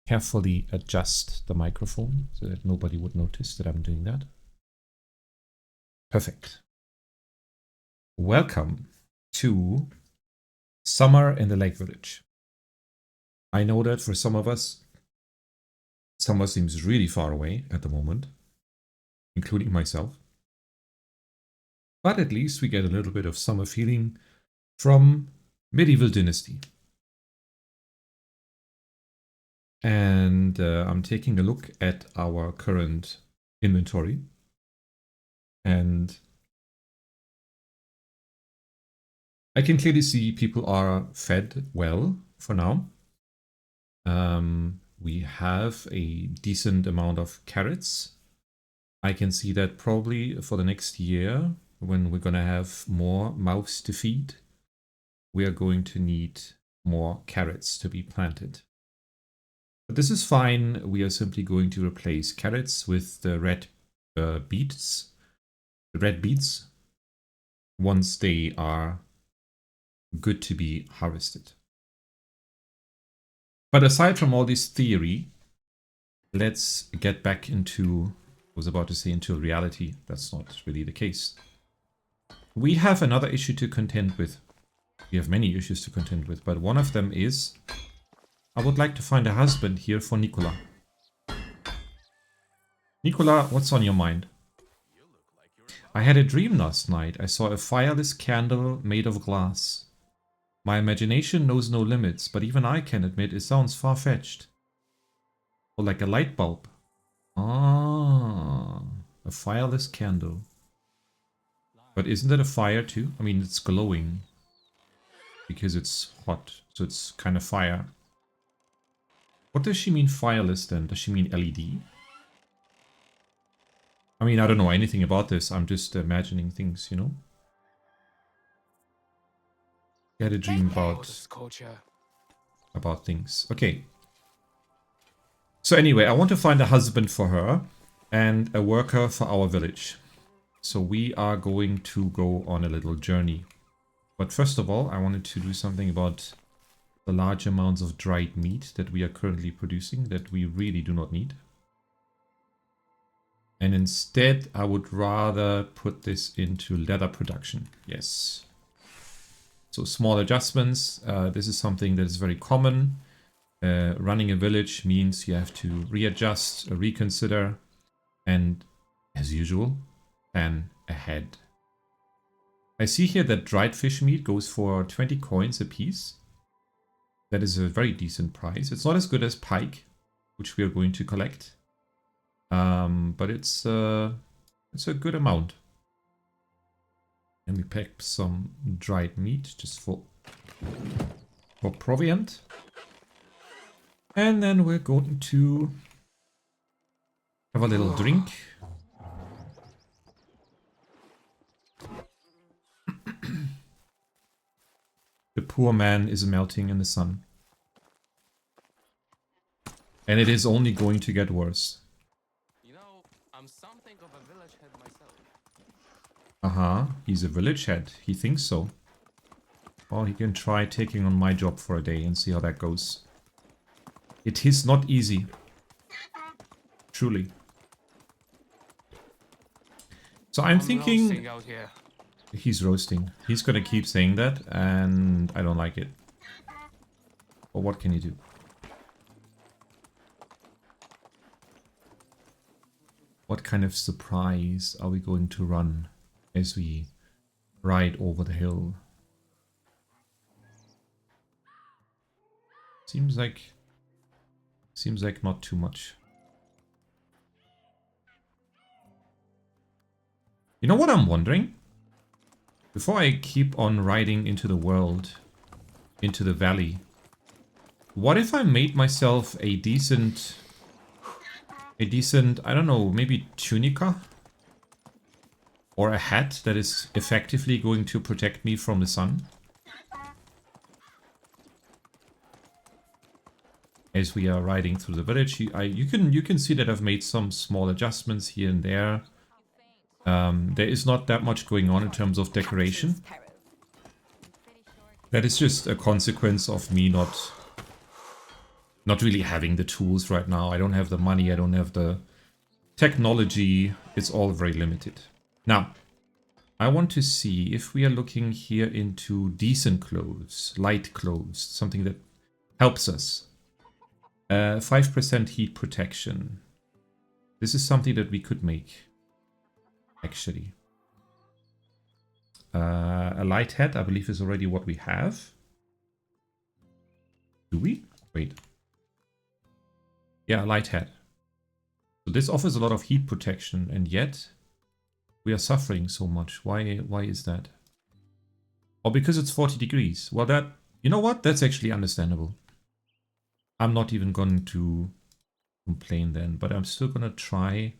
carefully adjust the microphone so that nobody would notice that I'm doing that. Perfect. Welcome to Summer in the Lake Village. I know that for some of us, summer seems really far away at the moment, including myself. But at least we get a little bit of summer feeling from medieval Dynasty. And I'm taking a look at our current inventory. And I can clearly see people are fed well for now. We have a decent amount of carrots. I can see that probably for the next year, when we're going to have more mouths to feed, we are going to need more carrots to be planted. But this is fine. We are simply going to replace carrots with the red beets. The red beets, once they are good to be harvested. But aside from all this theory, let's get back into, I was about to say into reality. That's not really the case. We have another issue to contend with. We have many issues to contend with, but one of them is I would like to find a husband here for Nicola. Nicola, what's on your mind? I had a dream last night. I saw a fireless candle made of glass. My imagination knows no limits, but even I can admit it sounds far-fetched. Or like a light bulb. Ah, a fireless candle. But isn't it a fire too? I mean, it's glowing. Because it's hot, so it's kind of fire. What does she mean fireless then? Does she mean LED? I mean, I don't know anything about this. I'm just imagining things, you know? I had a dream about things. Okay. So anyway, I want to find a husband for her and a worker for our village. So we are going to go on a little journey. But first of all, I wanted to do something about the large amounts of dried meat that we are currently producing that we really do not need. And instead, I would rather put this into leather production. Yes. So small adjustments. This is something that is very common. Running a village means you have to readjust, reconsider, and as usual, plan ahead. I see here that dried fish meat goes for 20 coins a piece. That is a very decent price. It's not as good as pike, which we are going to collect. But it's a good amount. Let me pack some dried meat just for proviant. And then we're going to have a little drink. The poor man is melting in the sun. And it is only going to get worse. You know, I'm something of a village head myself. He's a village head. He thinks so. Well, he can try taking on my job for a day and see how that goes. It is not easy. Truly. So I'm thinking... Out here. He's roasting. He's gonna keep saying that, and I don't like it. But what can you do? What kind of surprise are we going to run as we ride over the hill? Seems like not too much. You know what I'm wondering? Before I keep on riding into the world, into the valley, what if I made myself a decent, I don't know, maybe tunica? Or a hat that is effectively going to protect me from the sun? As we are riding through the village, you can see that I've made some small adjustments here and there. There is not that much going on in terms of decoration. That is just a consequence of me not not really having the tools right now. I don't have the money. I don't have the technology. It's all very limited. Now, I want to see if we are looking here into decent clothes, light clothes, something that helps us. 5% heat protection. This is something that we could make, actually. A light hat, I believe, is already what we have. Do we? Wait. Yeah, a light hat. So this offers a lot of heat protection, and yet we are suffering so much. Why is that? Oh, because it's 40 degrees. Well, that, you know what? That's actually understandable. I'm not even going to complain then, but I'm still going to try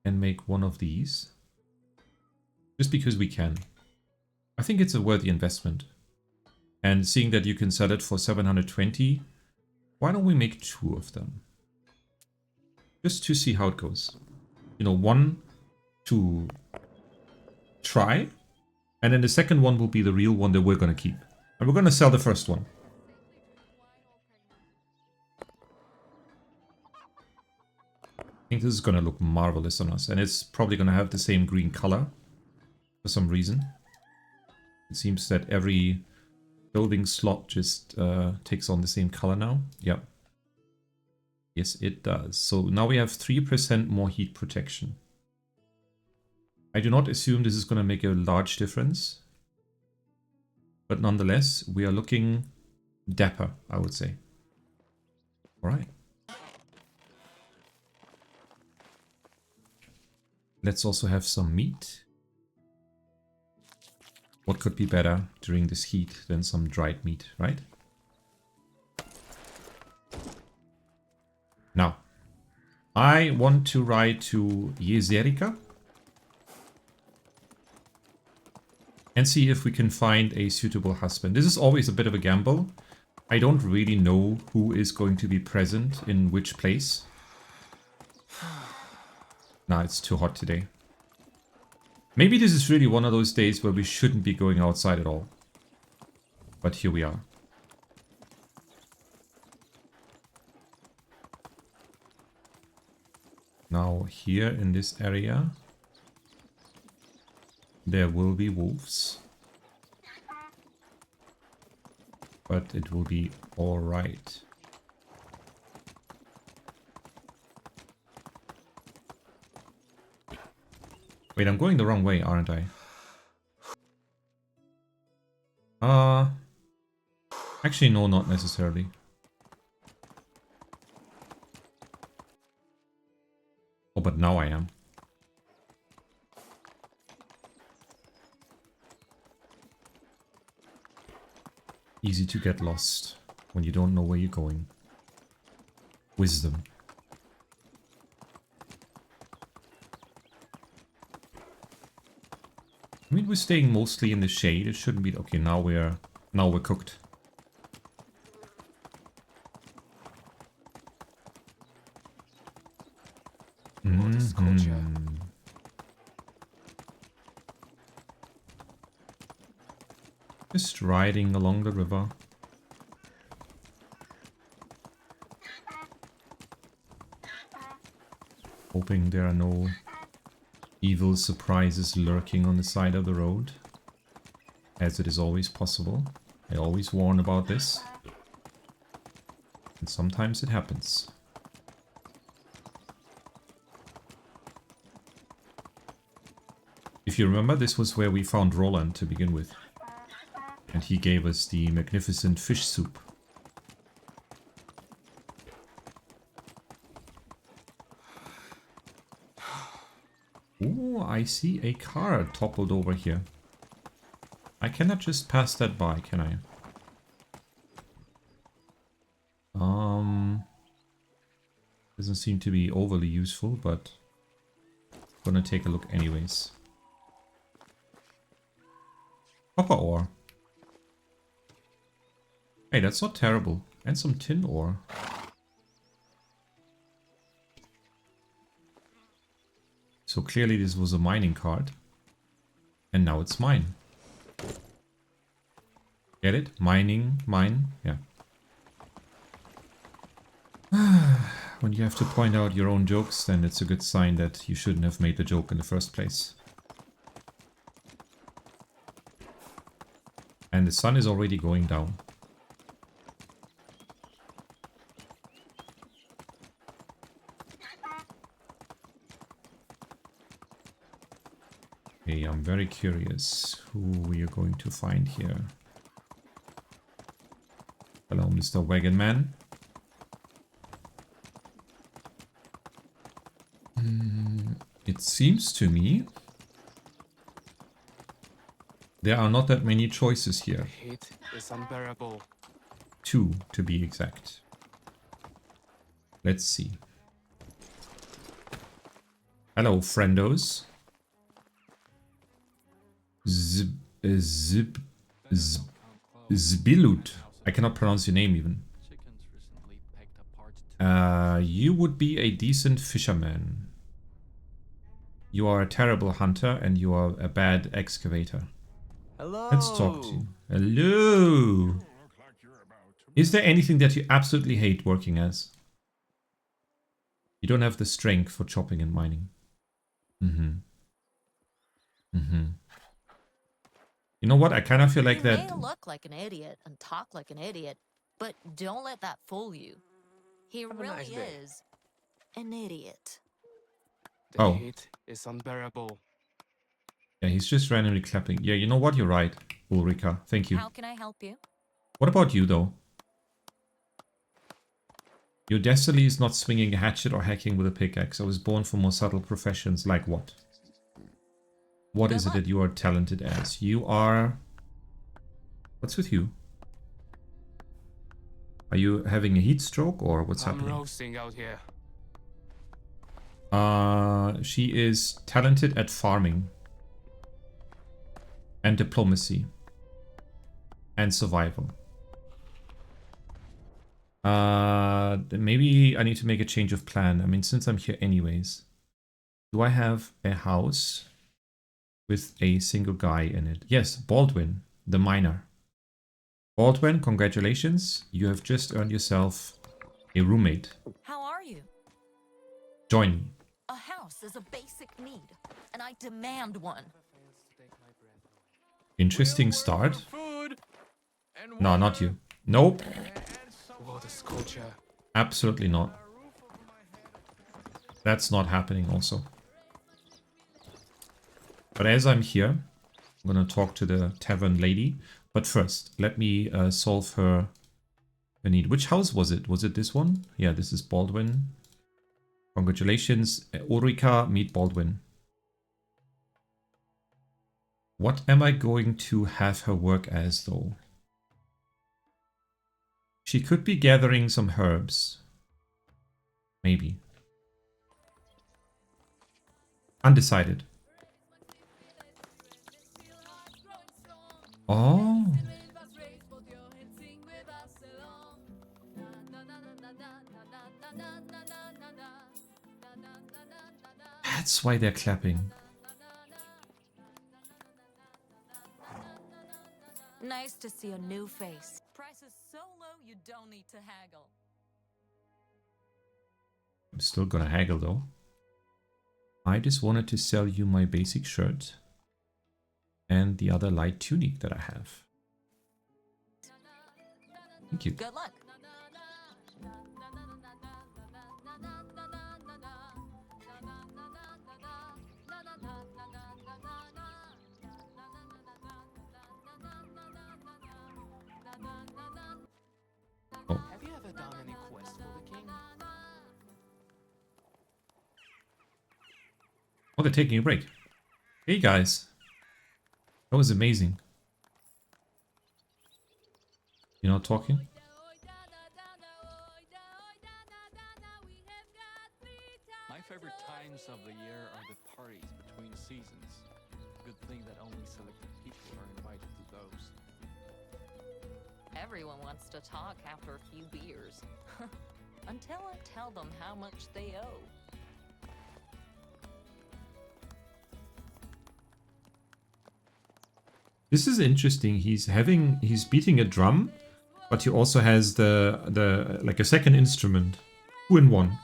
and make one of these. Just because we can. I think it's a worthy investment. And seeing that you can sell it for 720, why don't we make 2 of them? Just to see how it goes. You know, one to try, and then the second one will be the real one that we're going to keep. And we're going to sell the first one. I think this is going to look marvelous on us, and it's probably going to have the same green color for some reason. It seems that every building slot just takes on the same color now. Yep. Yes, it does. So now we have 3% more heat protection. I do not assume this is going to make a large difference. But nonetheless, we are looking dapper, I would say. Alright. Let's also have some meat. What could be better during this heat than some dried meat, right? Now, I want to ride to Jezerika and see if we can find a suitable husband. This is always a bit of a gamble. I don't really know who is going to be present in which place. Nah, it's too hot today. Maybe this is really one of those days where we shouldn't be going outside at all. But here we are. Now here in this area, there will be wolves. But it will be alright. Wait, I'm going the wrong way, aren't I? Actually, no, not necessarily. Oh, but now I am. Easy to get lost when you don't know where you're going. Wisdom. I mean, we're staying mostly in the shade. It shouldn't be... Okay, now we're cooked. Just riding along the river. Hoping there are no evil surprises lurking on the side of the road. As it is always possible. I always warn about this. And sometimes it happens. If you remember, this was where we found Roland to begin with. And he gave us the magnificent fish soup. Oh, I see a car toppled over here. I cannot just pass that by, can I? Doesn't seem to be overly useful, but I'm gonna take a look anyways. Copper ore. Hey, that's not terrible. And some tin ore. So clearly this was a mining cart. And now it's mine. Get it? Mining, mine, yeah. When you have to point out your own jokes, then it's a good sign that you shouldn't have made the joke in the first place. And the sun is already going down. Okay, I'm very curious who we are going to find here. Hello, Mr. Wagon Man. It seems to me there are not that many choices here. Heat is unbearable. 2 to be exact. Let's see. Hello, friendos. Zbilut. I cannot pronounce your name even. You would be a decent fisherman. You are a terrible hunter and you are a bad excavator. Hello. Let's talk to you. Hello. Is there anything that you absolutely hate working as? You don't have the strength for chopping and mining. You know what? I kind of feel like that. You may look like an idiot and talk like an idiot, but don't let that fool you. He Have a really nice day. is an idiot. The Oh. heat is unbearable. Yeah, he's just randomly clapping. Yeah, you know what? You're right, Ulrika. Thank you. How can I help you? What about you, though? Your destiny is not swinging a hatchet or hacking with a pickaxe. I was born for more subtle professions. Like what? What is it that you are talented as? You are... What's with you? Are you having a heat stroke or what's I'm happening? roasting out here. She is talented at farming. And diplomacy. And survival. Maybe I need to make a change of plan. I mean, since I'm here anyways. Do I have a house with a single guy in it? Yes, Baldwin, the miner. Baldwin, congratulations. You have just earned yourself a roommate. How are you? Join me. A house is a basic need, and I demand one. Interesting start. Food and No, not you. Nope. what is culture? Absolutely not. That's not happening also. But as I'm here, I'm gonna talk to the tavern lady. But first, let me solve her need. Which house was it? Was it this one? Yeah, this is Baldwin. Congratulations, Ulrika, meet Baldwin. What am I going to have her work as, though? She could be gathering some herbs. Maybe. Undecided. Oh. That's why they're clapping. Nice to see a new face. Price is so low you don't need to haggle. I'm still gonna haggle though. I just wanted to sell you my basic shirt and the other light tunic that I have. Thank you. Good luck. Have you ever done any quest for the king? Oh, they're taking a break. Hey guys. That was amazing. You're not talking? My favorite times of the year are the parties between seasons. Good thing that only selected people are invited to those. Everyone wants to talk after a few beers. Until I tell them how much they owe. This is interesting. He's beating a drum, but he also has the like a second instrument. 2-in-1.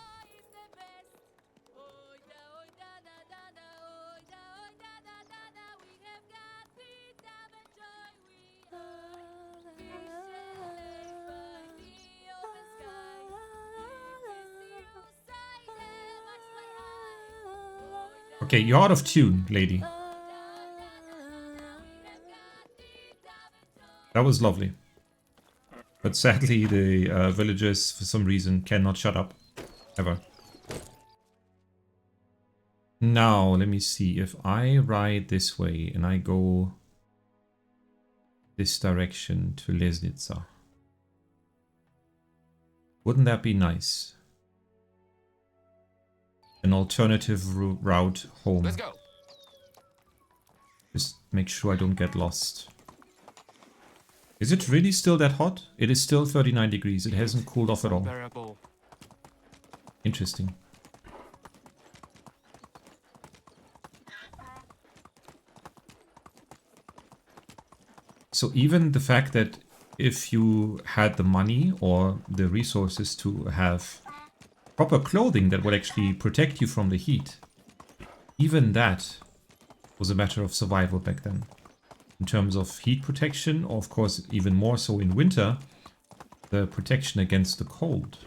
Okay, you're out of tune, lady. That was lovely. But sadly, the villagers, for some reason, cannot shut up. Ever. Now, let me see. If I ride this way and I go this direction to Lesnitsa, wouldn't that be nice? An alternative route home. Let's go. Just make sure I don't get lost. Is it really still that hot? It is still 39 degrees. It hasn't cooled off at all. Unbearable. Interesting. So even the fact that if you had the money or the resources to have proper clothing that would actually protect you from the heat, even that was a matter of survival back then. In terms of heat protection, or of course even more so in winter, the protection against the cold.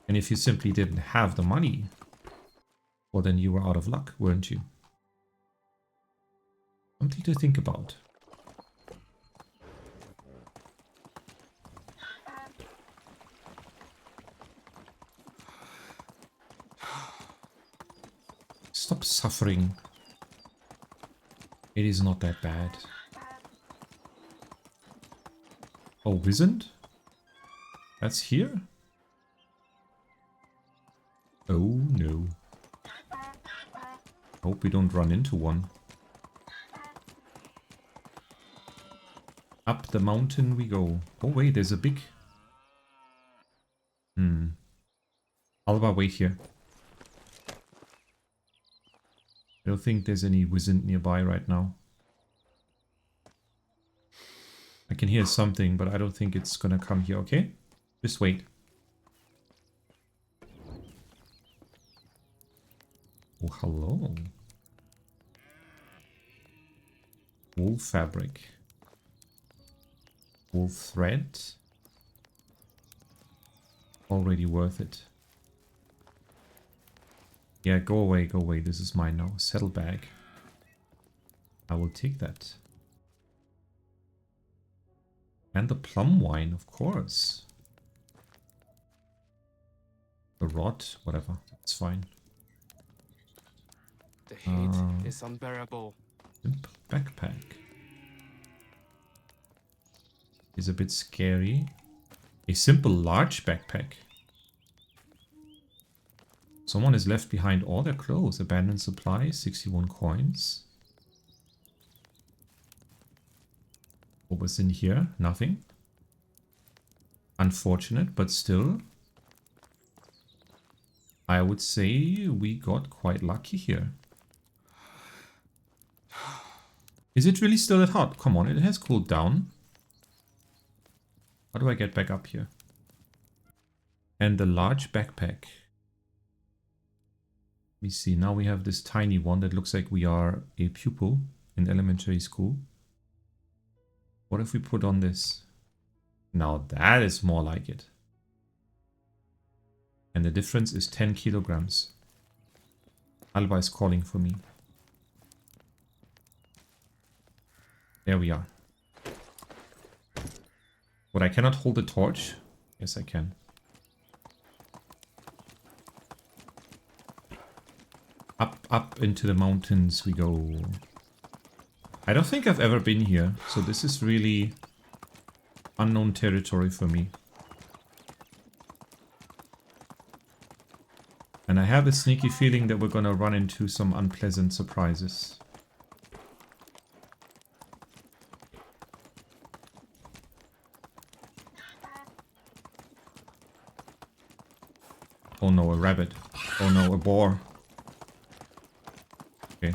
And if you simply didn't have the money, well then you were out of luck, weren't you? Something to think about. Stop suffering. It is not that bad. Oh, Wizened? That's here? Oh no. Hope we don't run into one. Up the mountain we go. Oh wait, there's a big... Alba, wait here. I don't think there's any Wizened nearby right now. I can hear something, but I don't think it's gonna come here, okay? Just wait. Oh, hello. Wool fabric. Wool thread. Already worth it. Yeah, go away, go away. This is mine now. Saddlebag. I will take that. And the plum wine, of course. The rod, whatever. That's fine. The heat is unbearable. Simple backpack. Is a bit scary. A simple large backpack. Someone has left behind all their clothes. Abandoned supplies, 61 coins. What was in here? Nothing. Unfortunate, but still. I would say we got quite lucky here. Is it really still that hot? Come on, it has cooled down. How do I get back up here? And the large backpack. Let me see, now we have this tiny one that looks like we are a pupil in elementary school. What if we put on this? Now that is more like it. And the difference is 10 kilograms. Alba is calling for me. There we are. But I cannot hold the torch? Yes, I can. Up into the mountains we go. I don't think I've ever been here, so this is really unknown territory for me. And I have a sneaky feeling that we're gonna run into some unpleasant surprises. Oh no, a rabbit. Oh no, a boar. Okay.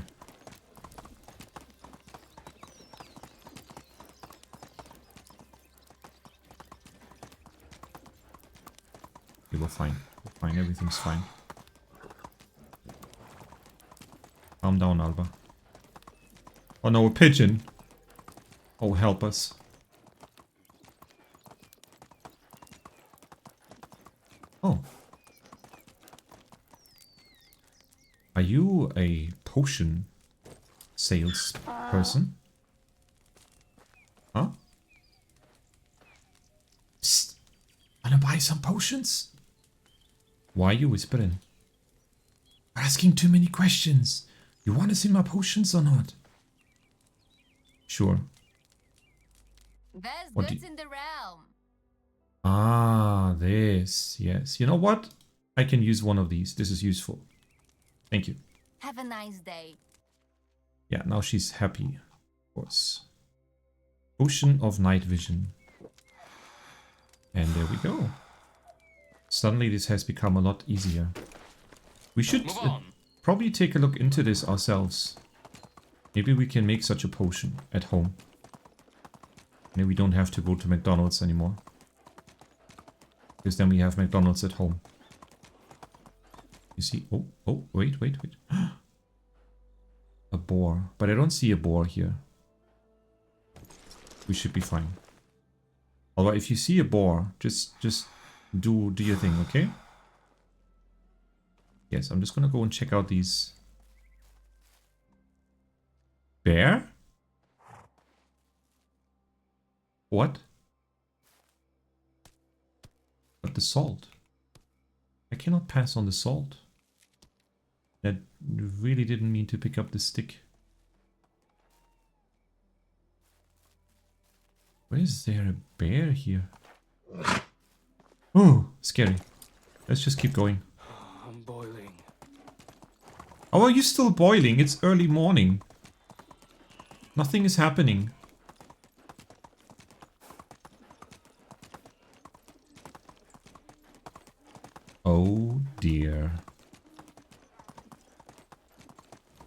We will find. Fine, everything's fine. Calm down, Alba. Oh no, a pigeon. Oh, help us. Oh. Are you a potion sales person? Huh? Psst. Wanna buy some potions? Why are you whispering? You're asking too many questions. You wanna see my potions or not? Sure. There's What do goods in the realm. Ah, this. Yes. You know what? I can use one of these. This is useful. Thank you. Have a nice day. Yeah, now she's happy. Of course. Potion of night vision. And there we go. Suddenly this has become a lot easier. We should Move on. probably take a look into this ourselves. Maybe we can make such a potion at home. Maybe we don't have to go to McDonald's anymore. Because then we have McDonald's at home. You see? Oh, wait. A boar. But I don't see a boar here. We should be fine. Although if you see a boar, just do your thing, okay? Yes, I'm just gonna go and check out these. Bear? What? But the salt. I cannot pass on the salt. That really didn't mean to pick up the stick. Why is there a bear here? Oh, scary. Let's just keep going. I'm boiling. How are you still boiling? It's early morning. Nothing is happening. Oh dear.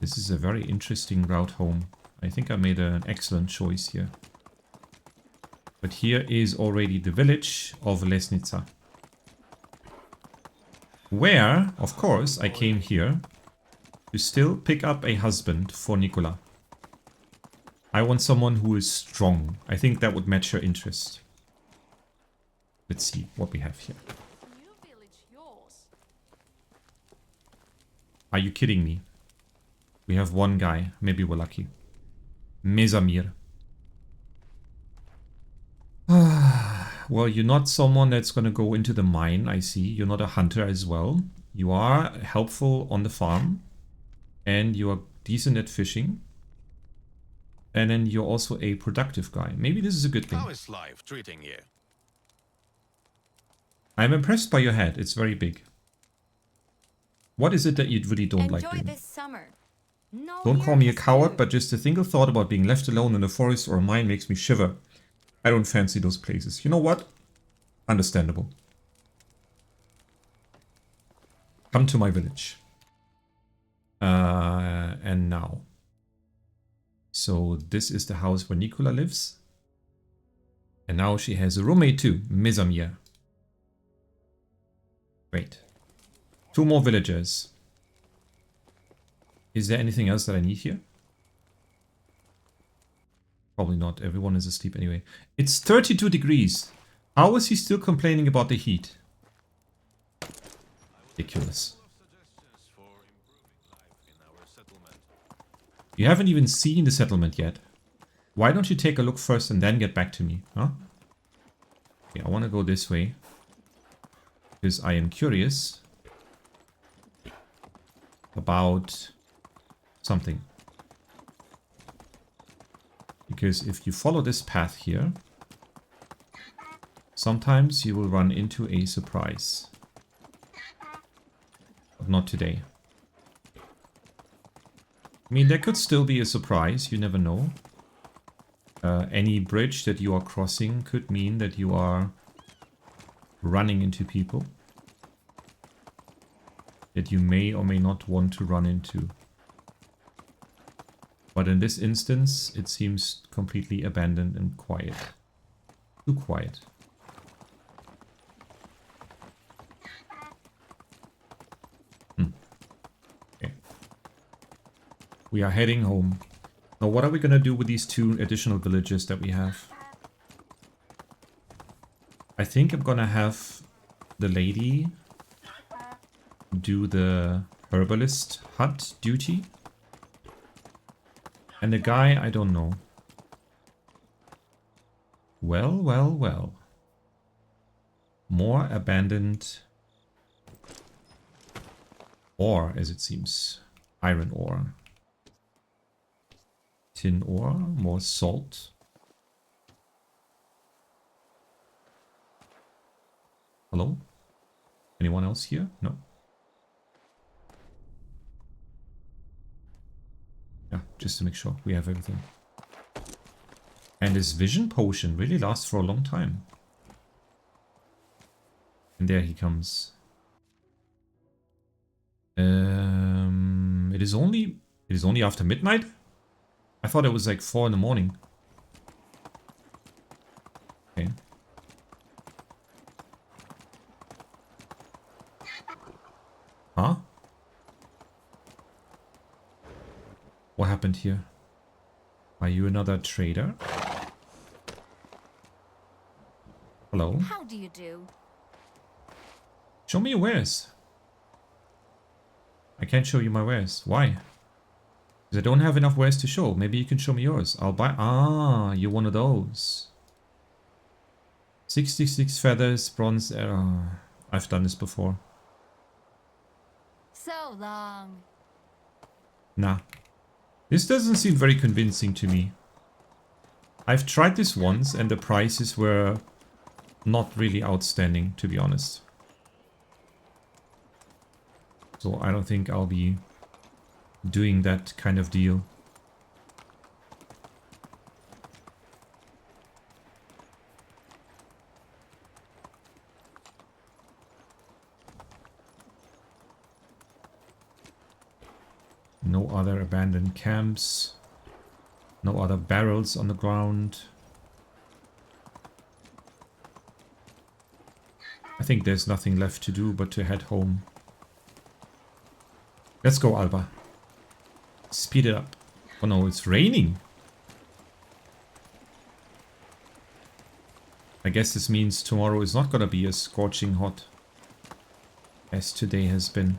This is a very interesting route home. I think I made an excellent choice here. But here is already the village of Lesnica. Where, of course, I came here to still pick up a husband for Nicola. I want someone who is strong. I think that would match her interest. Let's see what we have here. New village yours. Are you kidding me? We have one guy. Maybe we're lucky. Mesamir. Well, you're not someone that's going to go into the mine, I see. You're not a hunter as well. You are helpful on the farm. And you are decent at fishing. And then you're also a productive guy. Maybe this is a good thing. How is life treating you? I'm impressed by your head. It's very big. What is it that you really don't like Enjoy doing? this summer. No Don't year call me a has coward, moved. but just a single thought about being left alone in a forest or a mine makes me shiver. I don't fancy those places. You know what? Understandable. Come to my village. And now. So this is the house where Nicola lives. And now she has a roommate too, Mesamir. Wait. 2 more villagers. Is there anything else that I need here? Probably not. Everyone is asleep anyway. It's 32 degrees. How is he still complaining about the heat? Ridiculous. You haven't even seen the settlement yet. Why don't you take a look first and then get back to me, huh? Okay, I want to go this way. Because I am curious about something. Because if you follow this path here, sometimes you will run into a surprise. But not today. I mean, there could still be a surprise, you never know. Any bridge that you are crossing could mean that you are running into people that you may or may not want to run into. But in this instance, it seems completely abandoned and quiet. Too quiet. We are heading home. Now, what are we gonna do with these 2 additional villages that we have? I think I'm gonna have the lady do the herbalist hut duty. And the guy, I don't know. Well, well, well. More abandoned ore, as it seems. Iron ore. Tin ore, more salt. Hello? Anyone else here? No. Yeah, just to make sure we have everything. And this vision potion really lasts for a long time. And there he comes. It is only after midnight? I thought it was like 4 in the morning. Okay. Huh? What happened here? Are you another trader? Hello? How do you do? Show me your wares. I can't show you my wares. Why? Because I don't have enough wares to show. Maybe you can show me yours. I'll buy... Ah, you're one of those. 66 feathers, bronze... I've done this before. So long. Nah. This doesn't seem very convincing to me. I've tried this once and the prices were not really outstanding, to be honest. So I don't think I'll be doing that kind of deal. No other abandoned camps. No other barrels on the ground. I think there's nothing left to do but to head home. Let's go, Alba. Speed it up. Oh no, it's raining. I guess this means tomorrow is not gonna be as scorching hot as today has been.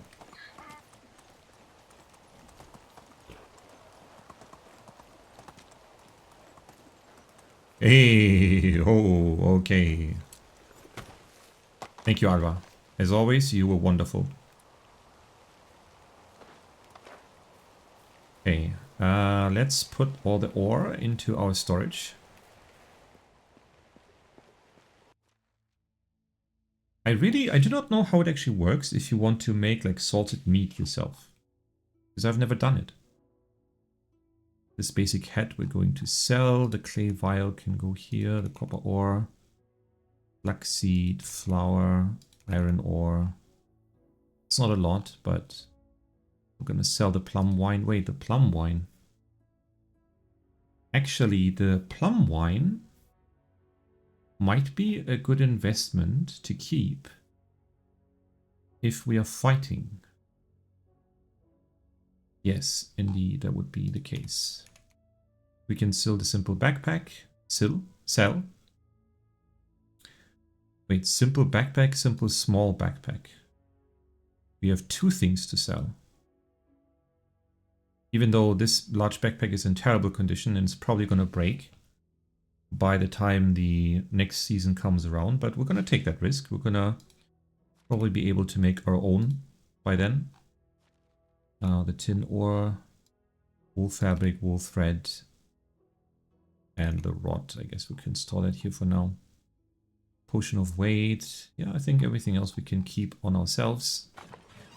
Hey, oh, okay. Thank you, Alba. As always, you were wonderful. Okay, let's put all the ore into our storage. I do not know how it actually works if you want to make like salted meat yourself. Because I've never done it. This basic hat we're going to sell. The clay vial can go here. The copper ore. Flaxseed, flour, iron ore. It's not a lot, but we're going to sell the plum wine. Wait, the plum wine. Actually, the plum wine might be a good investment to keep if we are fighting. Yes, indeed, that would be the case. We can sell the simple backpack. Sell. Wait, simple backpack, simple small backpack. We have 2 things to sell. Even though this large backpack is in terrible condition and it's probably going to break by the time the next season comes around. But we're going to take that risk. We're going to probably be able to make our own by then. The tin ore, wool fabric, wool thread, and the rod. I guess we can store that here for now. Potion of weight. Yeah, I think everything else we can keep on ourselves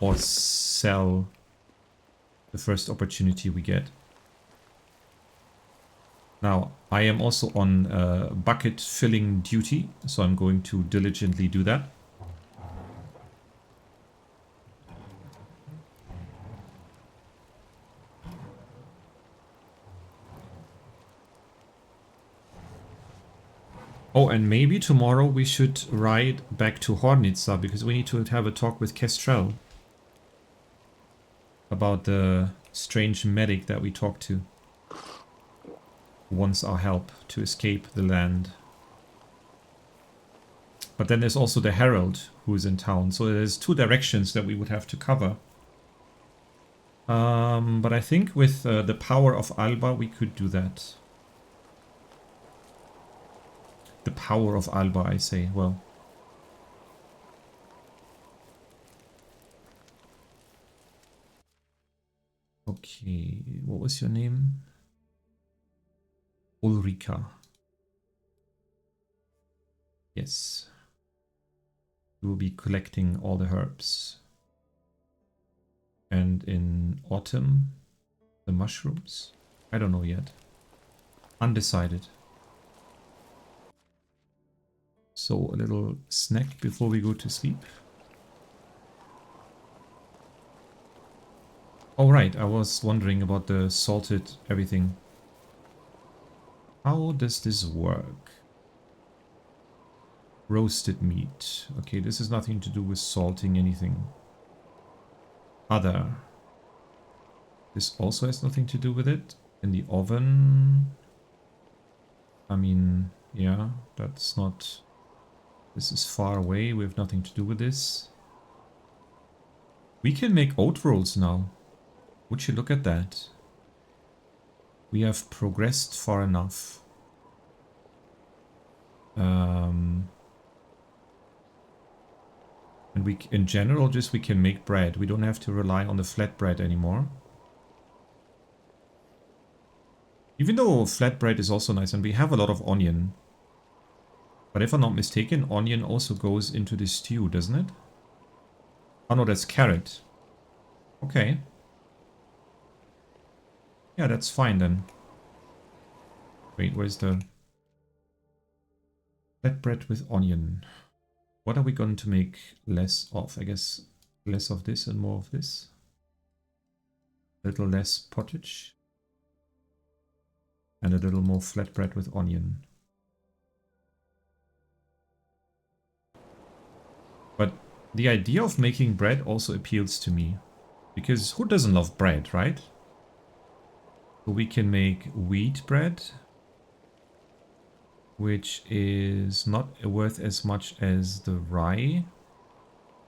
or sell the first opportunity we get. Now, I am also on bucket filling duty, so I'm going to diligently do that. Oh, and maybe tomorrow we should ride back to Hornitza, because we need to have a talk with Kestrel about the strange medic that we talked to. Who wants our help to escape the land. But then there's also the Herald who is in town. So there's two directions that we would have to cover. But I think with the power of Alba we could do that. The power of Alba, I say. Well. Okay, what was your name? Ulrika. Yes. We will be collecting all the herbs. And in autumn, the mushrooms? I don't know yet. Undecided. So a little snack before we go to sleep. Oh right, I was wondering about the salted everything. How does this work? Roasted meat. Okay, this has nothing to do with salting anything. Other. This also has nothing to do with it. In the oven. I mean, yeah, that's not... This is far away. We have nothing to do with this. We can make oat rolls now. Would you look at that? We have progressed far enough. And we, in general, just we can make bread. We don't have to rely on the flatbread anymore. Even though flatbread is also nice, and we have a lot of onion. But if I'm not mistaken, onion also goes into the stew, doesn't it? Oh no, that's carrot. Okay. Yeah, that's fine then. Wait, where's the... Flatbread with onion. What are we going to make less of? I guess less of this and more of this. A little less pottage. And a little more flatbread with onion. But the idea of making bread also appeals to me. Because who doesn't love bread, right? So we can make wheat bread. Which is not worth as much as the rye.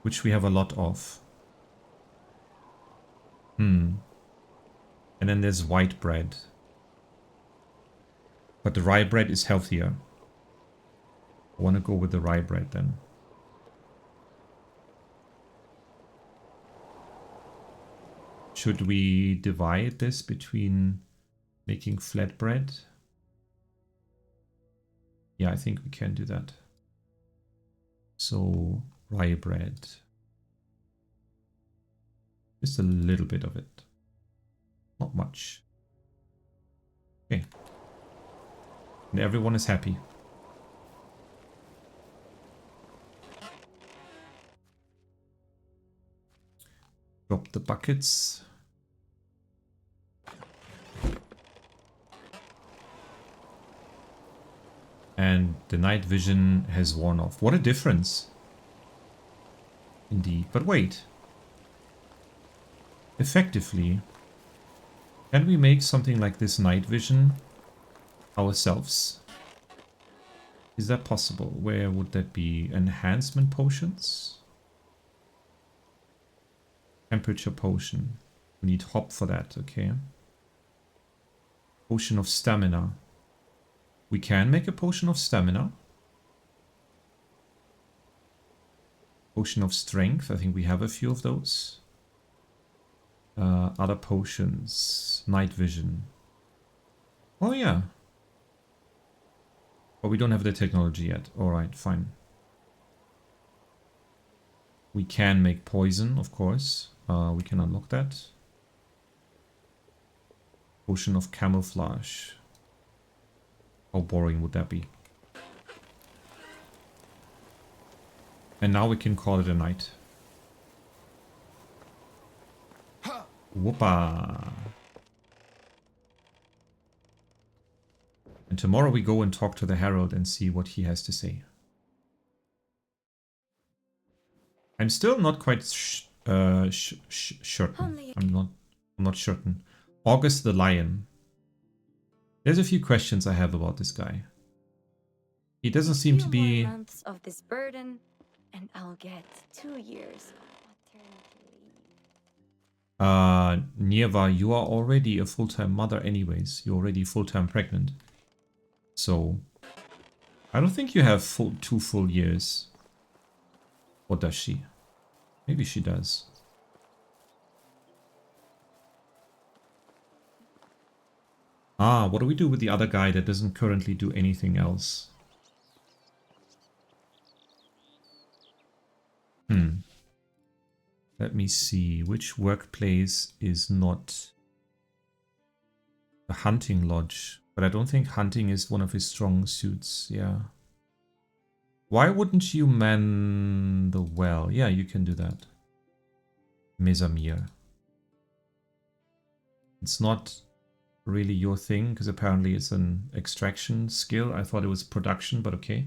Which we have a lot of. And then there's white bread. But the rye bread is healthier. I want to go with the rye bread then. Should we divide this between making flatbread? Yeah, I think we can do that. So, rye bread. Just a little bit of it. Not much. Okay. And everyone is happy. Drop the buckets. And the night vision has worn off. What a difference. Indeed. But wait. Effectively, can we make something like this night vision ourselves? Is that possible? Where would that be? Enhancement potions? Temperature potion. We need hop for that, okay. Potion of stamina. We can make a potion of stamina. Potion of strength. I think we have a few of those. Other potions. Night vision. Oh yeah. But we don't have the technology yet. Alright, fine. We can make poison, of course. We can unlock that. Potion of camouflage. How boring would that be? And now we can call it a night. Whoopa! And tomorrow we go and talk to the Herald and see what he has to say. I'm still not quite certain. I'm not I'm not certain. August the Lion. There's a few questions I have about this guy. He doesn't seem to Few more be... months of this burden, and I'll get 2 years of maternity leave. Nieva, you are already a full-time mother anyways. You're already full-time pregnant. So, I don't think you have 2 full years. Or does she? Maybe she does. Ah, what do we do with the other guy that doesn't currently do anything else? Let me see. Which workplace is not a hunting lodge? But I don't think hunting is one of his strong suits. Yeah. Why wouldn't you man the well? Yeah, you can do that. Mesamir. It's not really your thing, because apparently it's an extraction skill. I thought it was production, but okay.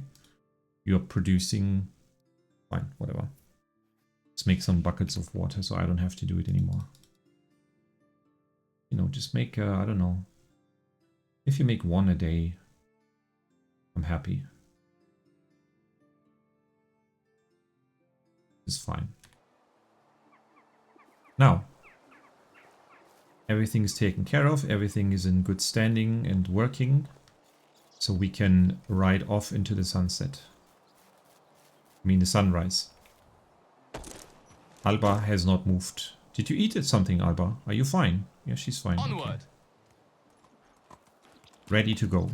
You're producing... Fine, whatever. Let's make some buckets of water so I don't have to do it anymore. You know, just make, I don't know. If you make 1 a day, I'm happy. It's fine. Now, everything is taken care of. Everything is in good standing and working. So we can ride off into the sunset. I mean the sunrise. Alba has not moved. Did you eat something, Alba? Are you fine? Yeah, she's fine. Onward. Okay. Ready to go.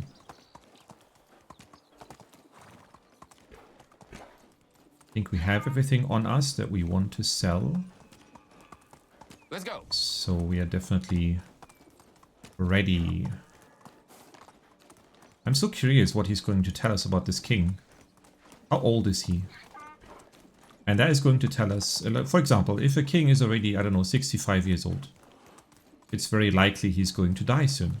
I think we have everything on us that we want to sell. Let's go. So we are definitely ready. I'm so curious what he's going to tell us about this king. How old is he? And that is going to tell us, for example, if a king is already, I don't know, 65 years old, it's very likely he's going to die soon.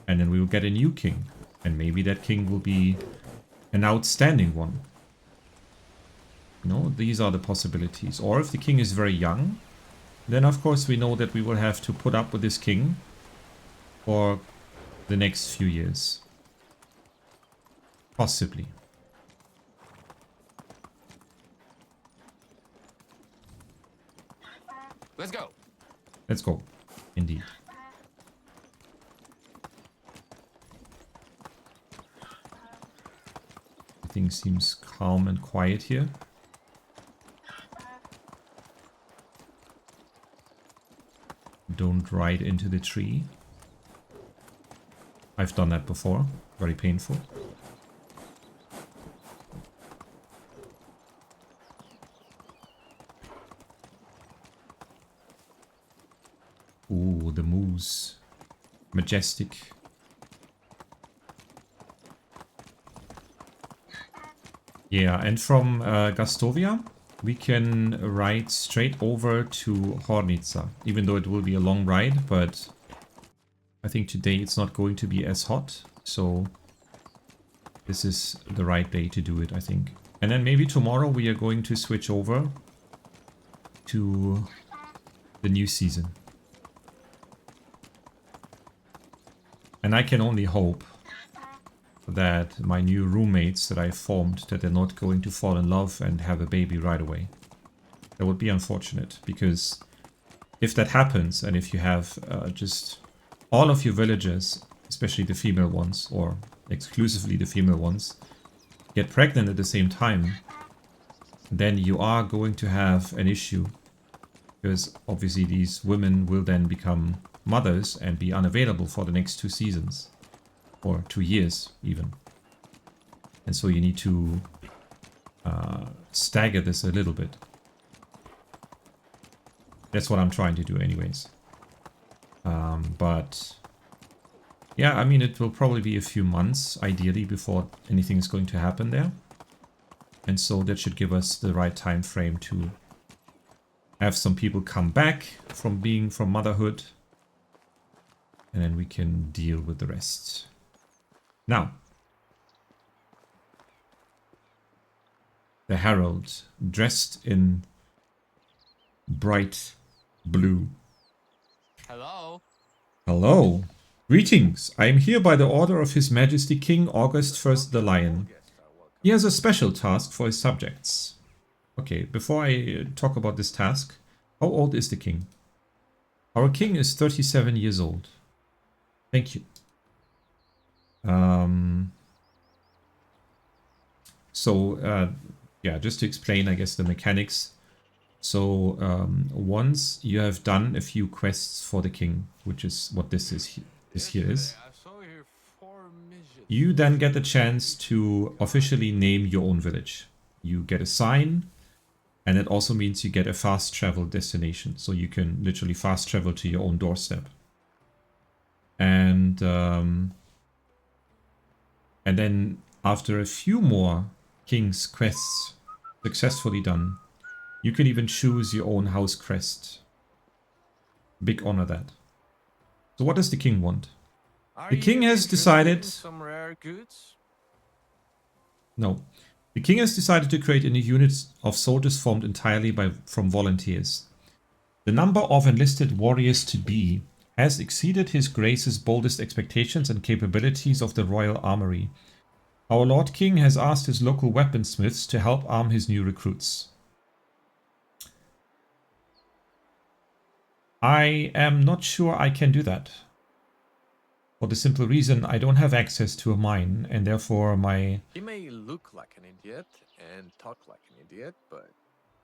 And then we will get a new king. And maybe that king will be an outstanding one. You know, these are the possibilities. Or if the king is very young, then of course we know that we will have to put up with this king for the next few years. Possibly. Let's go. Let's go. Indeed. Everything seems calm and quiet here. Don't ride into the tree. I've done that before. Very painful. Ooh, the moose. Majestic. Yeah, and from Gastovia, we can ride straight over to Hornica. Even though it will be a long ride, but I think today it's not going to be as hot. So this is the right day to do it, I think. And then maybe tomorrow we are going to switch over to the new season. And I can only hope that my new roommates that I formed, that they're not going to fall in love and have a baby right away. That would be unfortunate, because if that happens, and if you have just all of your villagers, especially the female ones, or exclusively the female ones, get pregnant at the same time, then you are going to have an issue. Because obviously these women will then become mothers and be unavailable for the next 2 seasons. Or 2 years, even. And so you need to stagger this a little bit. That's what I'm trying to do anyways. But yeah, I mean, it will probably be a few months, ideally, before anything is going to happen there. And so that should give us the right time frame to have some people come back from motherhood. And then we can deal with the rest. Now, the herald, dressed in bright blue. Hello? Hello. Greetings. I am here by the order of His Majesty King August First the Lion. He has a special task for his subjects. Okay, before I talk about this task, how old is the king? Our king is 37 years old. Thank you. Yeah, just to explain, I guess, the mechanics. So once you have done a few quests for the king, which is what this is here is, I saw here 4 midgets. you then get the chance to officially name your own village. You get a sign, and it also means you get a fast travel destination. So you can literally fast travel to your own doorstep. And then after a few more king's quests successfully done, you can even choose your own house crest. Big honor that. So what does the king want? The king has decided... Some rare goods? No. The king has decided to create a new unit of soldiers formed entirely from volunteers. The number of enlisted warriors to be has exceeded His Grace's boldest expectations and capabilities of the royal armory. Our Lord King has asked his local weaponsmiths to help arm his new recruits. I am not sure I can do that. For the simple reason I don't have access to a mine, and therefore my... He may look like an idiot and talk like an idiot, but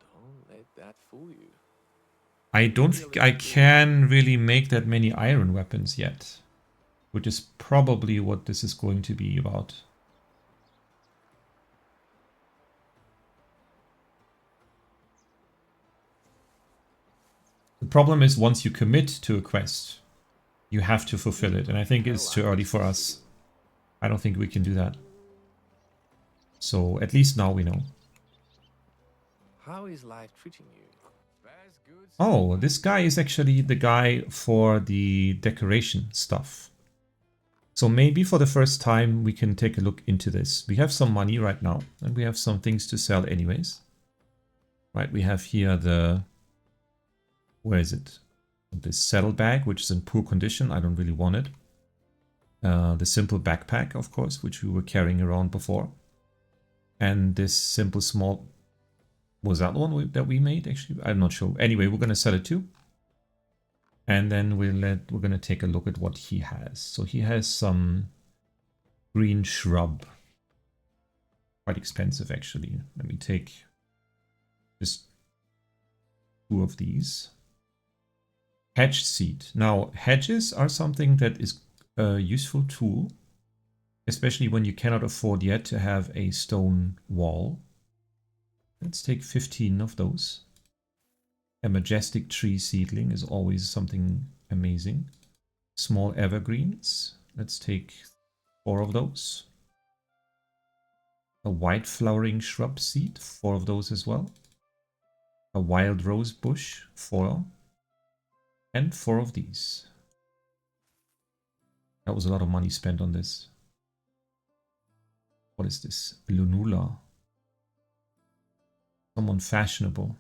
don't let that fool you. I don't think I can really make that many iron weapons yet. Which is probably what this is going to be about. The problem is once you commit to a quest, you have to fulfill it. And I think it's too early for us. I don't think we can do that. So at least now we know. How is life treating you? Oh, this guy is actually the guy for the decoration stuff. So maybe for the first time we can take a look into this. We have some money right now and we have some things to sell anyways. Right, we have here the... Where is it? This saddlebag, which is in poor condition. I don't really want it. The simple backpack, of course, which we were carrying around before. And this simple small... Was that the one that we made, actually? I'm not sure. Anyway, we're going to sell it too. And then we're going to take a look at what he has. So he has some green shrub. Quite expensive, actually. Let me take just 2 of these. Hedge seed. Now, hedges are something that is a useful tool, especially when you cannot afford yet to have a stone wall. Let's take 15 of those. A majestic tree seedling is always something amazing. Small evergreens. Let's take 4 of those. A white flowering shrub seed, 4 of those as well. A wild rose bush, 4. And 4 of these. That was a lot of money spent on this. What is this? Lunula. Someone fashionable.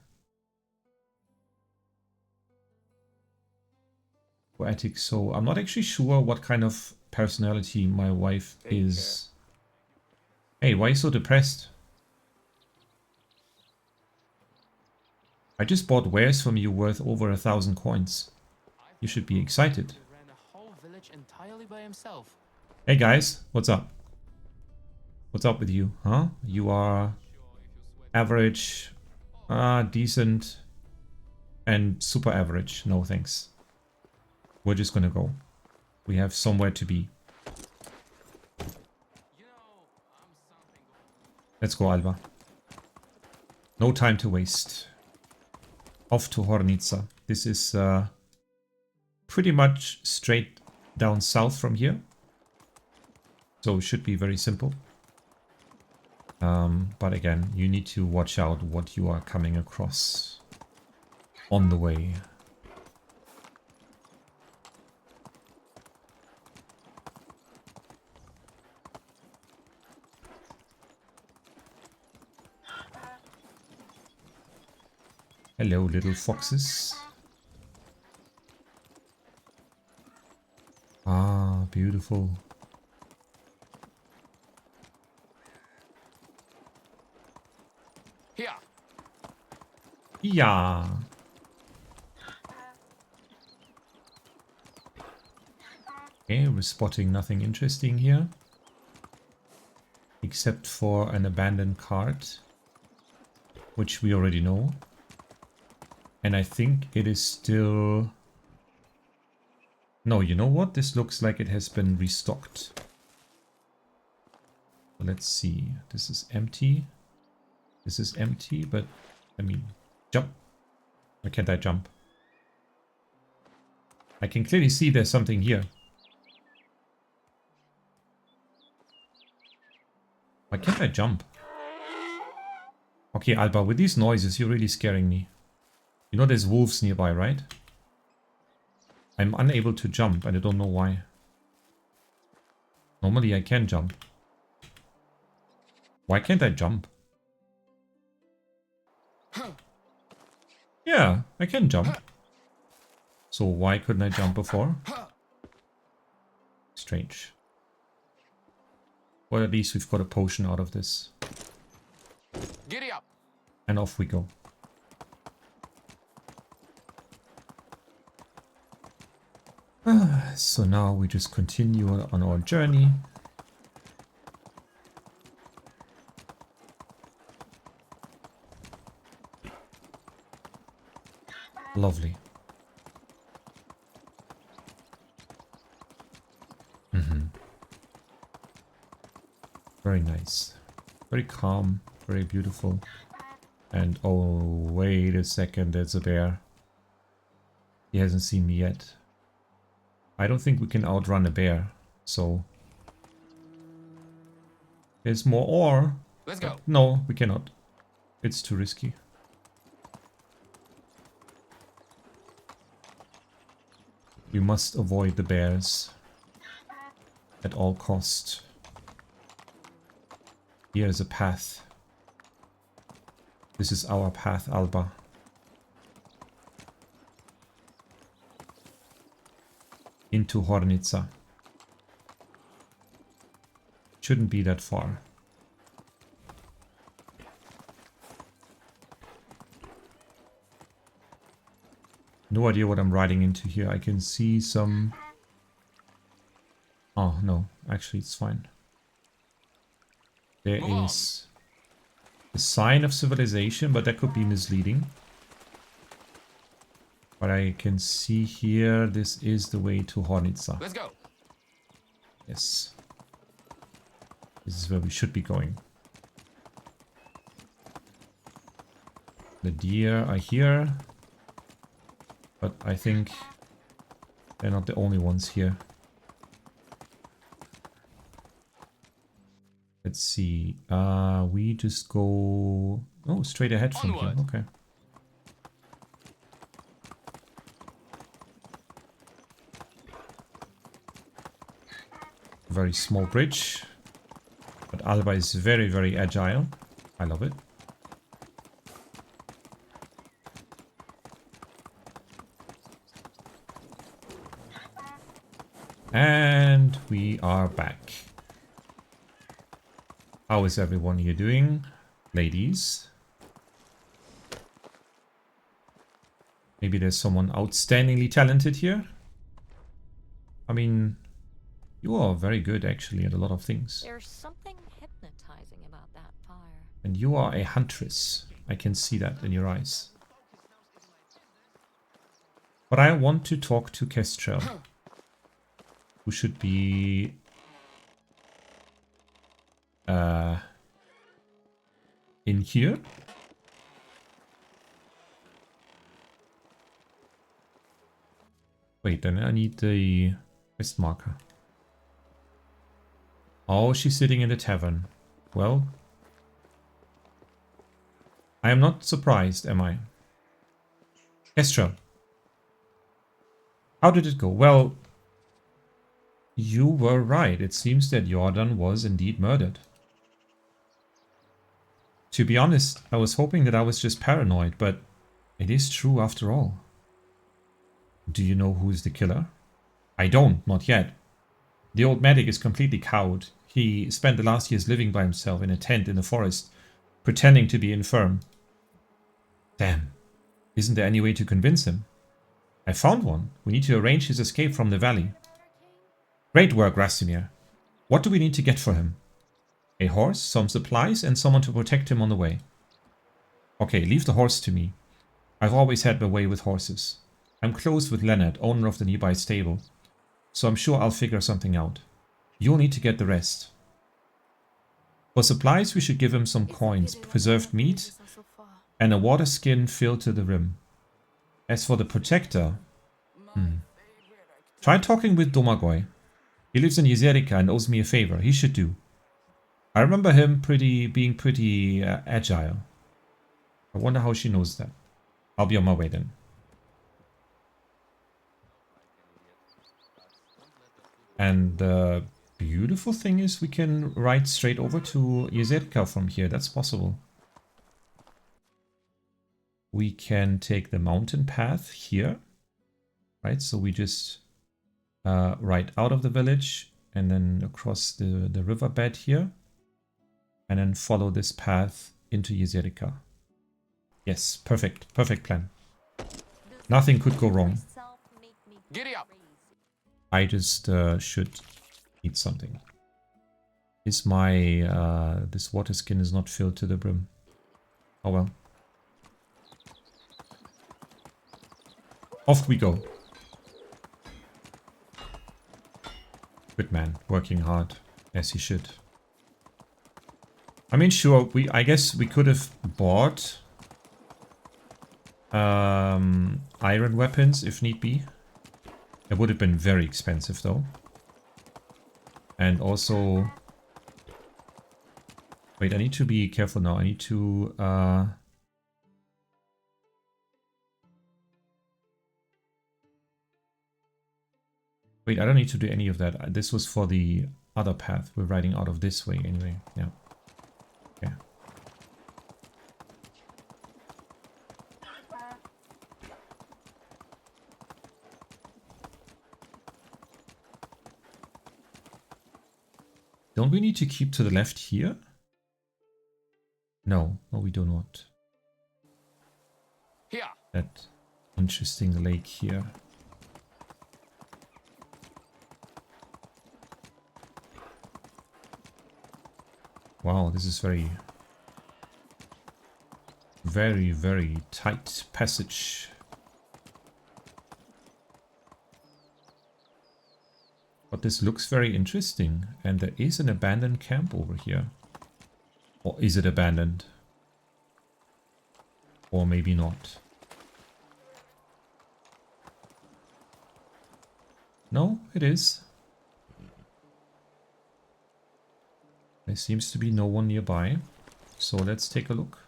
Poetic soul. I'm not actually sure what kind of personality my wife is. Hey, why are you so depressed? I just bought wares from you worth over 1,000 coins. You should be excited. He ran a whole village entirely by himself. Hey guys, what's up? What's up with you, huh? You are average, decent, and super average. No thanks. We're just gonna go. We have somewhere to be. Let's go, Alva. No time to waste. Off to Hornica. This is pretty much straight down south from here. So it should be very simple. But again, you need to watch out what you are coming across on the way. Hello, little foxes. beautiful. Here. Yeah. Okay, we're spotting nothing interesting here. Except for an abandoned cart. Which we already know. And I think it is still... No, you know what? This looks like it has been restocked. Let's see. This is empty. This is empty, but... I mean, jump. Why can't I jump? I can clearly see there's something here. Why can't I jump? Okay, Alba, with these noises, you're really scaring me. You know there's wolves nearby, right? I'm unable to jump, and I don't know why. Normally I can jump. Why can't I jump? Yeah, I can jump. So why couldn't I jump before? Strange. Well, at least we've got a potion out of this. Giddy up. And off we go. So now we just continue on our journey. Lovely. Very nice. Very calm. Very beautiful. And oh, wait a second. There's a bear. He hasn't seen me yet. I don't think we can outrun a bear. So... There's more ore. Let's go. No, we cannot. It's too risky. We must avoid the bears at all cost. Here is a path. This is our path, Alba. Into Hornica. Shouldn't be that far. No idea what I'm riding into here. I can see some... Oh, no. Actually, it's fine. There is a sign of civilization, but that could be misleading. But I can see here, this is the way to Hornica. Let's go. Yes. This is where we should be going. The deer are here. But I think they're not the only ones here. Let's see. We just go... Oh, straight ahead from here. Okay. Very small bridge. But Alba is very, very agile. I love it. And we are back. How is everyone here doing? Ladies? Maybe there's someone outstandingly talented here? I mean, you are very good actually at a lot of things. There's something hypnotizing about that fire. And you are a huntress. I can see that in your eyes. But I want to talk to Kestrel. Who should be in here. Wait, then I need the quest marker. Oh, she's sitting in the tavern. Well, I am not surprised, am I? Kestrel. How did it go? Well, you were right. It seems that Jordan was indeed murdered. To be honest, I was hoping that I was just paranoid, but it is true after all. Do you know who is the killer? I don't, not yet. The old medic is completely cowed. He spent the last years living by himself in a tent in the forest, pretending to be infirm. Damn. Isn't there any way to convince him? I found one. We need to arrange his escape from the valley. Great work, Rastimir. What do we need to get for him? A horse, some supplies, and someone to protect him on the way. Okay, leave the horse to me. I've always had my way with horses. I'm close with Leonard, owner of the nearby stable, so I'm sure I'll figure something out. You'll need to get the rest. For supplies, we should give him some coins, preserved meat, and a water skin filled to the rim. As for the protector, try talking with Domagoj. He lives in Jezerika and owes me a favor. He should do. I remember him being pretty agile. I wonder how she knows that. I'll be on my way then. And the beautiful thing is we can ride straight over to Jezerika from here. That's possible. We can take the mountain path here. Right, so we just ride out of the village and then across the riverbed here. And then follow this path into Jezerika. Yes, perfect. Perfect plan. Nothing could go wrong. Giddy up. I just should eat something. Is my... this water skin is not filled to the brim. Oh well. Off we go. Good man. Working hard. As he should. I mean, sure, I guess we could have bought iron weapons if need be. It would have been very expensive though. And also... Wait, I need to be careful now. I need to... Wait, I don't need to do any of that. This was for the other path. We're riding out of this way anyway. Yeah. Okay. Don't we need to keep to the left here? No, we do not. Here. That interesting lake here. Wow, this is very, very tight passage. But this looks very interesting. And there is an abandoned camp over here. Or is it abandoned? Or maybe not. No, it is. There seems to be no one nearby. So let's take a look.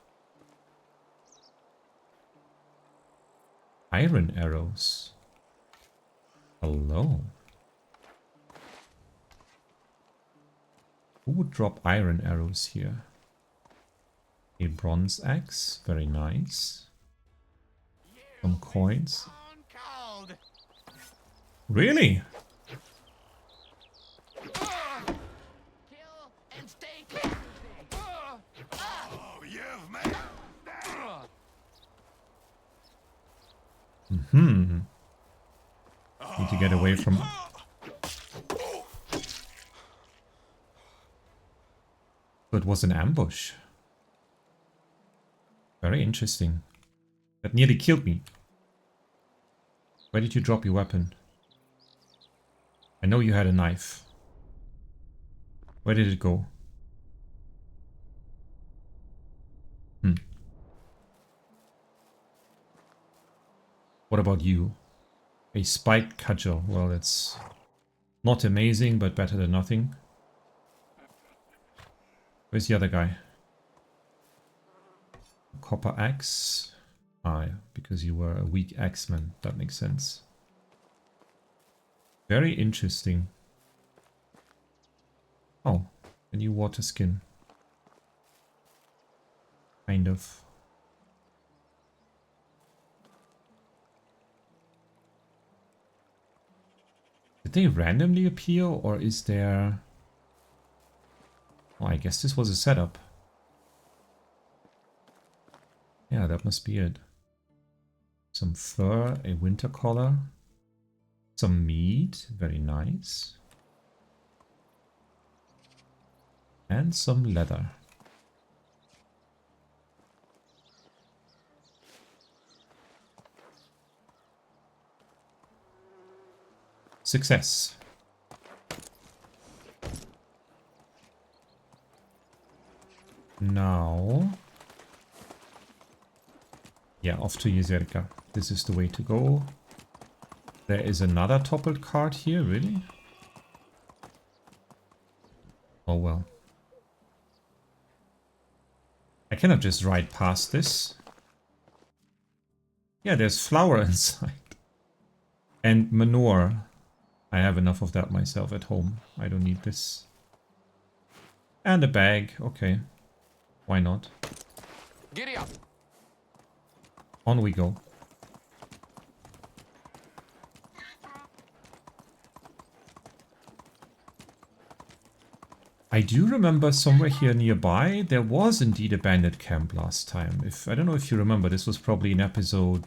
Iron arrows. Hello. Who would drop iron arrows here? A bronze axe. Very nice. Some coins. Really? Need to get away from... So it was an ambush. Very interesting. That nearly killed me. Where did you drop your weapon? I know you had a knife. Where did it go? What about you? A spiked cudgel. Well, it's not amazing, but better than nothing. Where's the other guy? Copper axe. Ah, yeah, because you were a weak axeman. That makes sense. Very interesting. Oh, a new water skin. Kind of. Did they randomly appear, or is there... Oh, I guess this was a setup. Yeah, that must be it. Some fur, a winter collar. Some meat, very nice. And some leather. Success. Now... Yeah, off to Jezerka. This is the way to go. There is another toppled cart here, really? Oh well. I cannot just ride past this. Yeah, there's flour inside. And manure. I have enough of that myself at home. I don't need this. And a bag. Okay. Why not? Giddy up. On we go. I do remember somewhere here nearby there was indeed a bandit camp last time. I don't know if you remember, this was probably an episode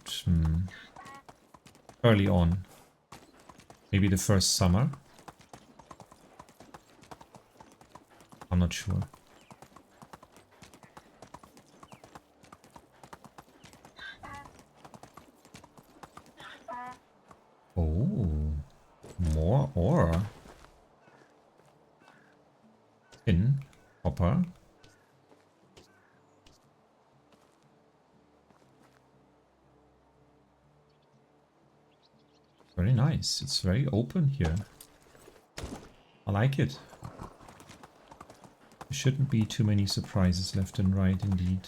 early on. Maybe the first summer. I'm not sure. Oh, more ore. Tin, copper. Very nice. It's very open here. I like it. There shouldn't be too many surprises left and right, indeed.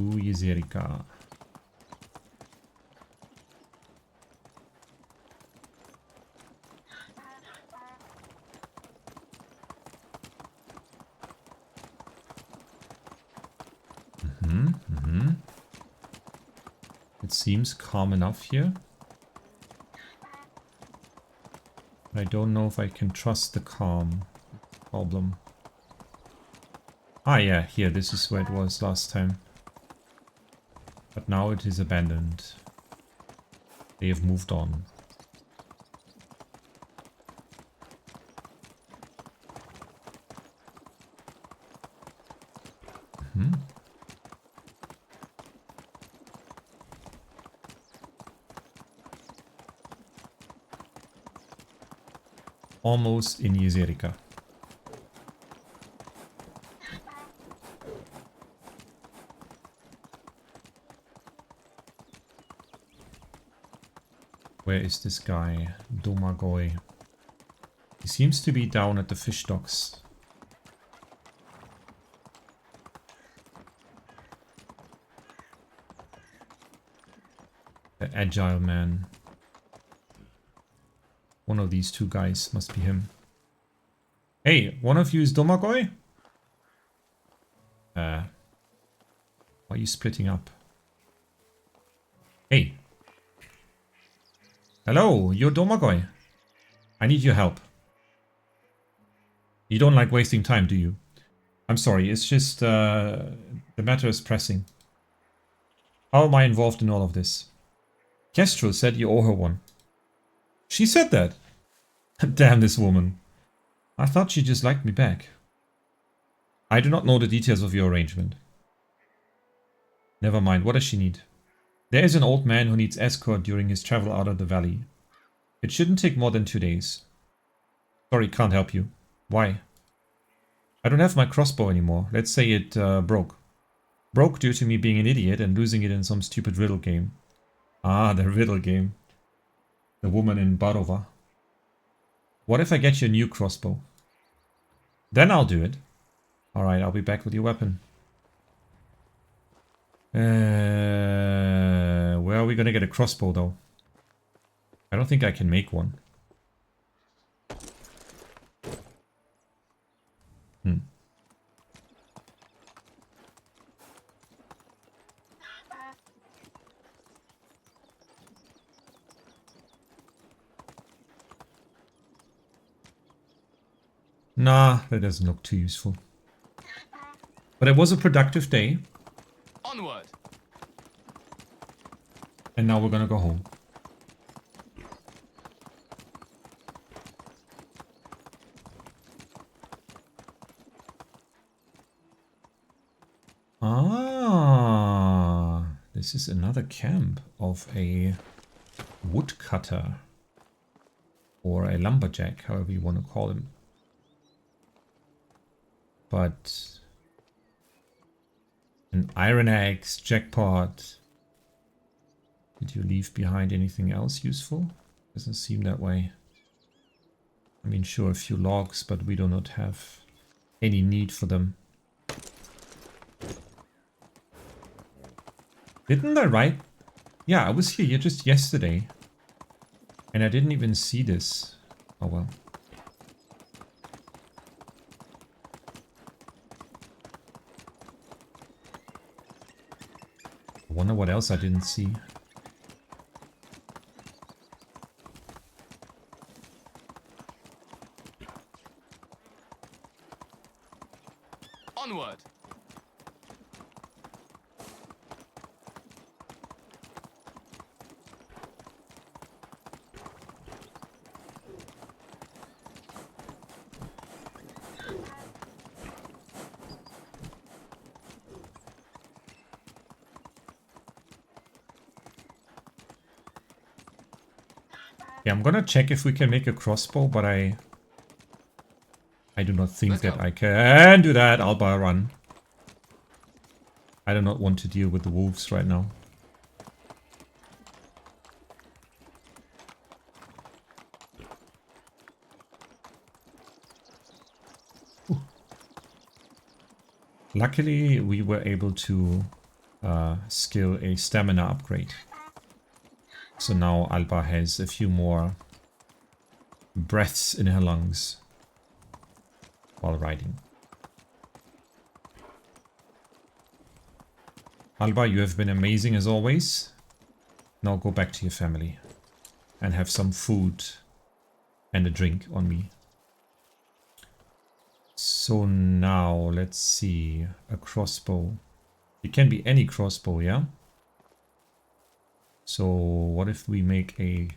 Jezerka. It seems calm enough here. I don't know if I can trust the calm. Problem. Ah yeah, here, this is where it was last time. But now it is abandoned. They have moved on. Almost in Jezerka. Where is this guy? Domagoj. He seems to be down at the fish docks. The agile man. One of these two guys must be him. Hey, one of you is Domagoj? Why are you splitting up? Hey. Hello, you're Domagoj. I need your help. You don't like wasting time, do you? I'm sorry, it's just the matter is pressing. How am I involved in all of this? Kestrel said you owe her one. She said that? Damn this woman. I thought she just liked me back. I do not know the details of your arrangement. Never mind, what does she need? There is an old man who needs escort during his travel out of the valley. It shouldn't take more than 2 days. Sorry, can't help you. Why? I don't have my crossbow anymore. Let's say it broke. Broke due to me being an idiot and losing it in some stupid riddle game. Ah, the riddle game. The woman in Barova. What if I get you a new crossbow? Then I'll do it. Alright, I'll be back with your weapon. Where are we gonna get a crossbow though? I don't think I can make one. Nah, that doesn't look too useful. But it was a productive day. Onward. And now we're gonna go home. Ah, this is another camp of a woodcutter. Or a lumberjack, however you want to call him. But an iron axe, jackpot. Did you leave behind anything else useful? Doesn't seem that way. I mean, sure, a few logs, but we do not have any need for them. Didn't I write? Yeah, I was here just yesterday. And I didn't even see this. Oh well. I wonder what else I didn't see. Onward. Yeah, I'm gonna check if we can make a crossbow, but I do not think Let's that go. I can do that. Alba, run. I do not want to deal with the wolves right now. Ooh. Luckily, we were able to skill a stamina upgrade. So now Alba has a few more breaths in her lungs while riding. Alba, you have been amazing as always. Now go back to your family and have some food and a drink on me. So now let's see, a crossbow. It can be any crossbow, yeah? So what if we make a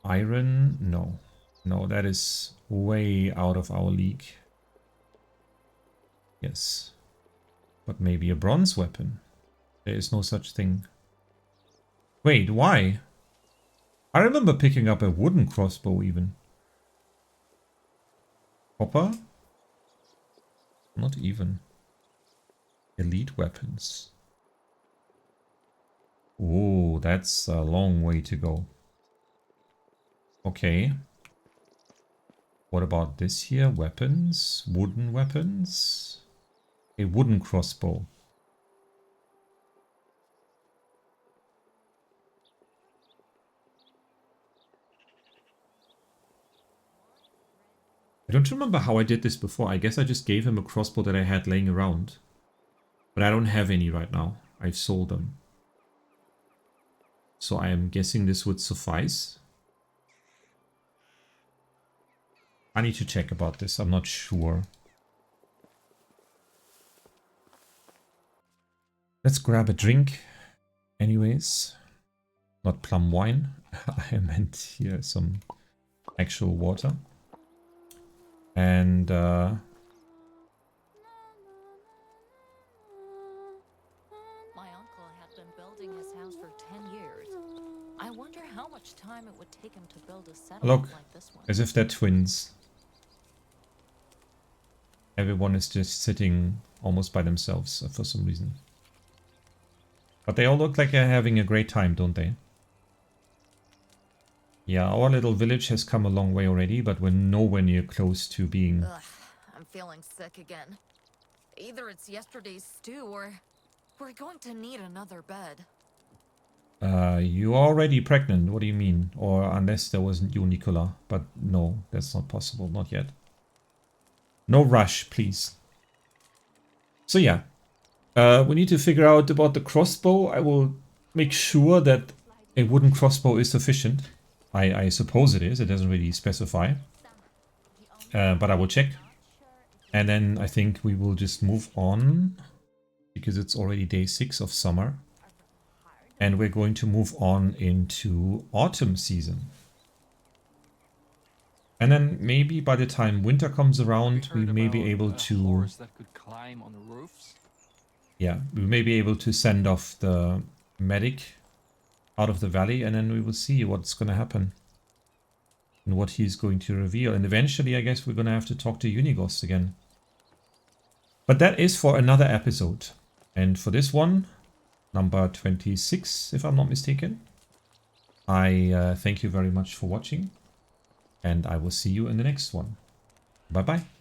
iron? No. No, that is way out of our league. Yes. But maybe a bronze weapon. There is no such thing. Wait, why? I remember picking up a wooden crossbow even. Copper? Not even. Elite weapons. Oh, that's a long way to go. Okay. What about this here? Weapons? Wooden weapons? A wooden crossbow. I don't remember how I did this before. I guess I just gave him a crossbow that I had laying around. But I don't have any right now. I've sold them. So I am guessing this would suffice. I need to check about this. I'm not sure. Let's grab a drink. Anyways. Not plum wine. I meant here some actual water. And My uncle had been building his house for 10 years. I wonder how much time it would take him to build a settlement look, like this one. as if they're twins. Everyone is just sitting almost by themselves for some reason. But they all look like they're having a great time, don't they? Yeah, our little village has come a long way already, but we're nowhere near close to being... Ugh, I'm feeling sick again. Either it's yesterday's stew or we're going to need another bed. You're already pregnant, what do you mean? Or unless there wasn't you, Nicola. But no, that's not possible, not yet. No rush, please. So yeah, we need to figure out about the crossbow. I will make sure that a wooden crossbow is sufficient. I suppose it is, it doesn't really specify. but I will check. And then I think we will just move on, because it's already day 6 of summer. And we're going to move on into autumn season. And then maybe by the time winter comes around, we may be able to... that could climb on the roofs. Yeah, we may be able to send off the medic out of the valley, and then we will see what's going to happen. And what he's going to reveal. And eventually, I guess we're going to have to talk to Unigos again. But that is for another episode. And for this one, number 26, if I'm not mistaken, I thank you very much for watching. And I will see you in the next one. Bye-bye.